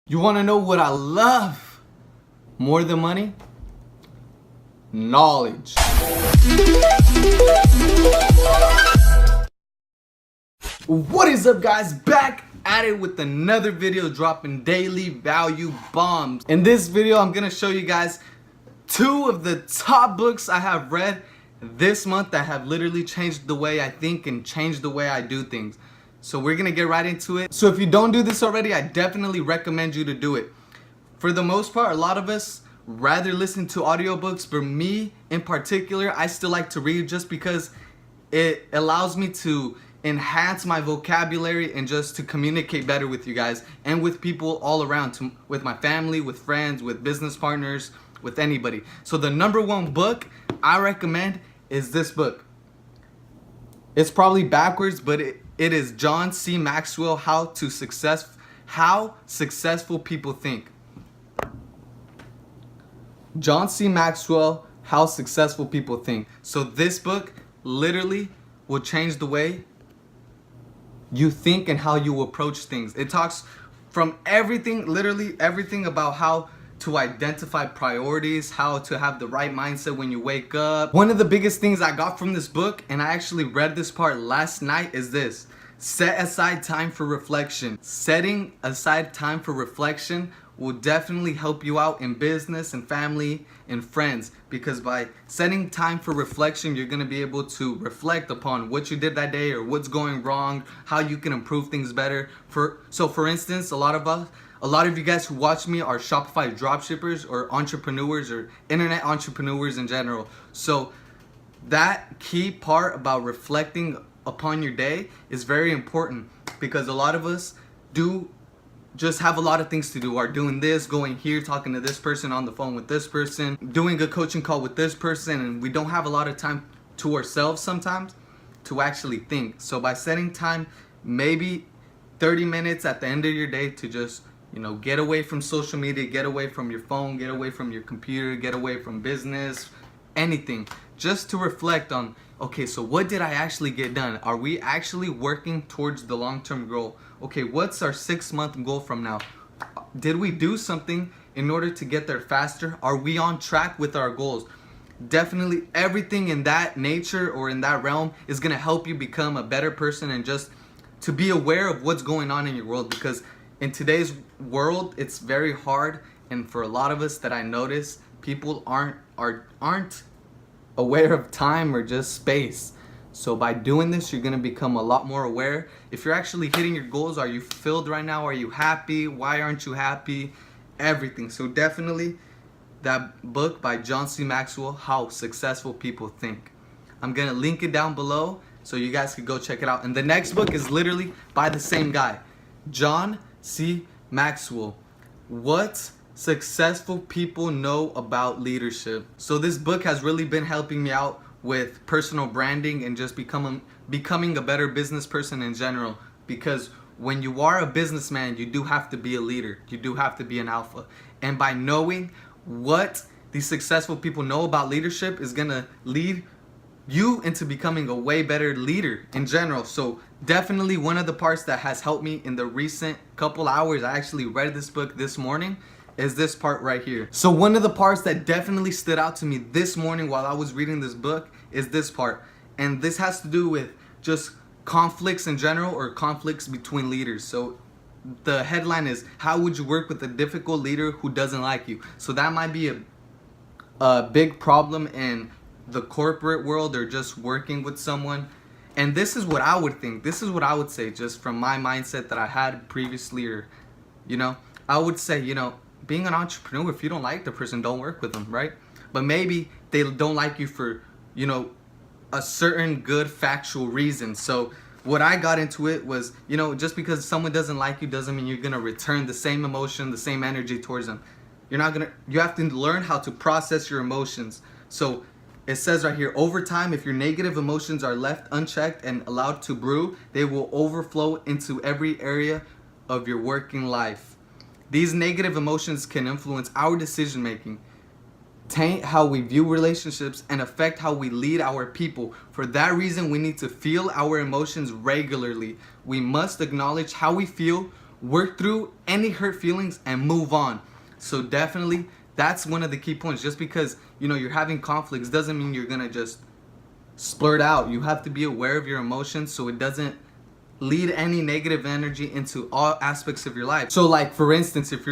You want to know what I love more than money? Knowledge. What is up, guys? Back at it with another video, dropping daily value bombs. In this video, I'm gonna show you guys two of the top books I have read this month that have literally changed the way I think and changed the way I do things. So we're gonna get right into it. So if you don't do this already, I definitely recommend you to do it. For the most part, a lot of us rather listen to audiobooks. For me in particular, I still like to read just because it allows me to enhance my vocabulary and just to communicate better with you guys and with people all around, with my family, with friends, with business partners, with anybody. So the number one book I recommend is this book. It's probably backwards, but it is John C. Maxwell, How Successful People Think. John C. Maxwell, How Successful People Think. So this book literally will change the way you think and how you approach things. It talks from everything, literally everything, about how to identify priorities, how to have the right mindset when you wake up. One of the biggest things I got from this book, and I actually read this part last night, is this: set aside time for reflection. Setting aside time for reflection will definitely help you out in business and family and friends, because by setting time for reflection, you're going to be able to reflect upon what you did that day or what's going wrong, how you can improve things better. So for instance, a lot of you guys who watch me are Shopify dropshippers or entrepreneurs or internet entrepreneurs in general. So that key part about reflecting upon your day is very important, because a lot of us do just have a lot of things to do, are doing this, going here, talking to this person, on the phone with this person, doing a coaching call with this person, and we don't have a lot of time to ourselves sometimes to actually think. So by setting time, maybe 30 minutes at the end of your day, to just, get away from social media, get away from your phone, get away from your computer, get away from business, anything, just to reflect on, okay, so what did I actually get done? Are we actually working towards the long-term goal? Okay, what's our 6-month goal from now? Did we do something in order to get there faster? Are we on track with our goals? Definitely everything in that nature or in that realm is going to help you become a better person, and just to be aware of what's going on in your world, because in today's world, it's very hard, and for a lot of us that I notice, people aren't aware of time or just space. So by doing this, you're gonna become a lot more aware. If you're actually hitting your goals, are you filled right now? Are you happy? Why aren't you happy? Everything. So definitely that book by John C. Maxwell, How Successful People Think. I'm gonna link it down below so you guys can go check it out. And the next book is literally by the same guy, John C. Maxwell, What Successful People Know About Leadership. So this book has really been helping me out with personal branding and just becoming a better business person in general, because when you are a businessman, you do have to be a leader. You do have to be an alpha. And by knowing what these successful people know about leadership is going to lead you into becoming a way better leader in general. So definitely one of the parts that has helped me in the recent couple hours, I actually read this book this morning, is this part right here. So one of the parts that definitely stood out to me this morning while I was reading this book is this part. And this has to do with just conflicts in general, or conflicts between leaders. So the headline is, how would you work with a difficult leader who doesn't like you? So that might be a big problem in the corporate world, or just working with someone. And this is what I would think. This is what I would say, just from my mindset that I had previously, or, I would say, being an entrepreneur, if you don't like the person, don't work with them, right? But maybe they don't like you for, a certain good factual reason. So what I got into it was, just because someone doesn't like you doesn't mean you're gonna return the same emotion, the same energy towards them. You have to learn how to process your emotions. So it says right here, over time, if your negative emotions are left unchecked and allowed to brew, they will overflow into every area of your working life. These negative emotions can influence our decision making, taint how we view relationships, and affect how we lead our people. For that reason, we need to feel our emotions regularly. We must acknowledge how we feel, work through any hurt feelings and move on. So definitely that's one of the key points. Just because, you know, you're having conflicts doesn't mean you're gonna just splurt out. You have to be aware of your emotions so it doesn't lead any negative energy into all aspects of your life. So like, for instance, if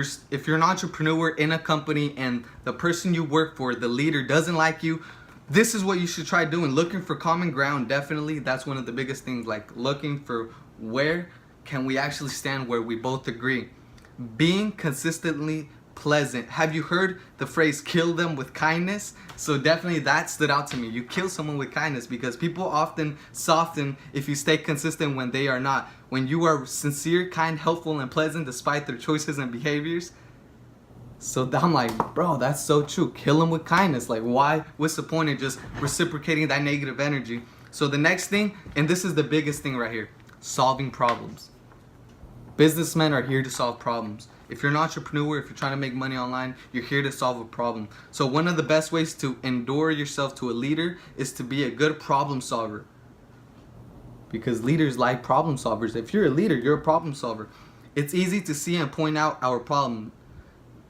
you're an entrepreneur in a company and the person you work for, the leader, doesn't like you, this is what you should try doing. Looking for common ground. Definitely that's one of the biggest things, like looking for where can we actually stand where we both agree. Being consistently pleasant. Have you heard the phrase kill them with kindness? So definitely that stood out to me. You kill someone with kindness, because people often soften if you stay consistent when they are not. When you are sincere, kind, helpful, and pleasant despite their choices and behaviors. So I'm like, bro, that's so true. Kill them with kindness. Like, why? What's the point of just reciprocating that negative energy? So the next thing, and this is the biggest thing right here, solving problems. Businessmen are here to solve problems. If you're an entrepreneur, if you're trying to make money online, you're here to solve a problem. So one of the best ways to endure yourself to a leader is to be a good problem solver. Because leaders like problem solvers. If you're a leader, you're a problem solver. It's easy to see and point out our problem.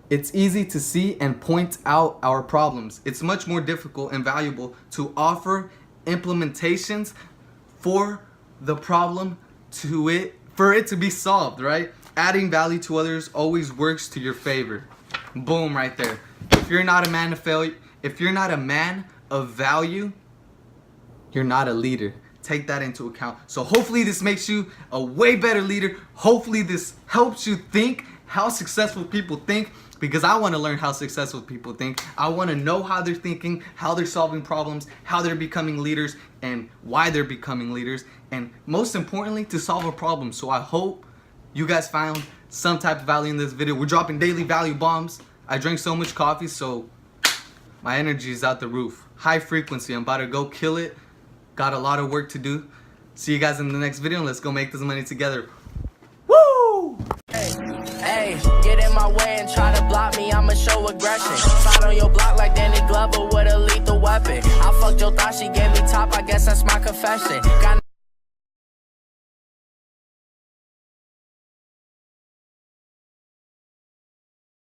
It's easy to see and point out our problems. It's much more difficult and valuable to offer implementations for the problem for it to be solved, right? Adding value to others always works to your favor. Boom, right there. If you're not a man of failure, if you're not a man of value, you're not a leader. Take that into account. So hopefully this makes you a way better leader. Hopefully this helps you think how successful people think, because I want to learn how successful people think. I want to know how they're thinking, how they're solving problems, how they're becoming leaders, and why they're becoming leaders, and most importantly, to solve a problem. So I hope you guys found some type of value in this video. We're dropping daily value bombs. I drank so much coffee, so my energy is out the roof. High frequency. I'm about to go kill it. Got a lot of work to do. See you guys in the next video, and let's go make this money together. Woo! Hey, get in my way and try to block me, I'ma show aggression. Slide on your block like Danny Glover with a lethal weapon. I fucked your thought, she gave me top, I guess that's my confession. Got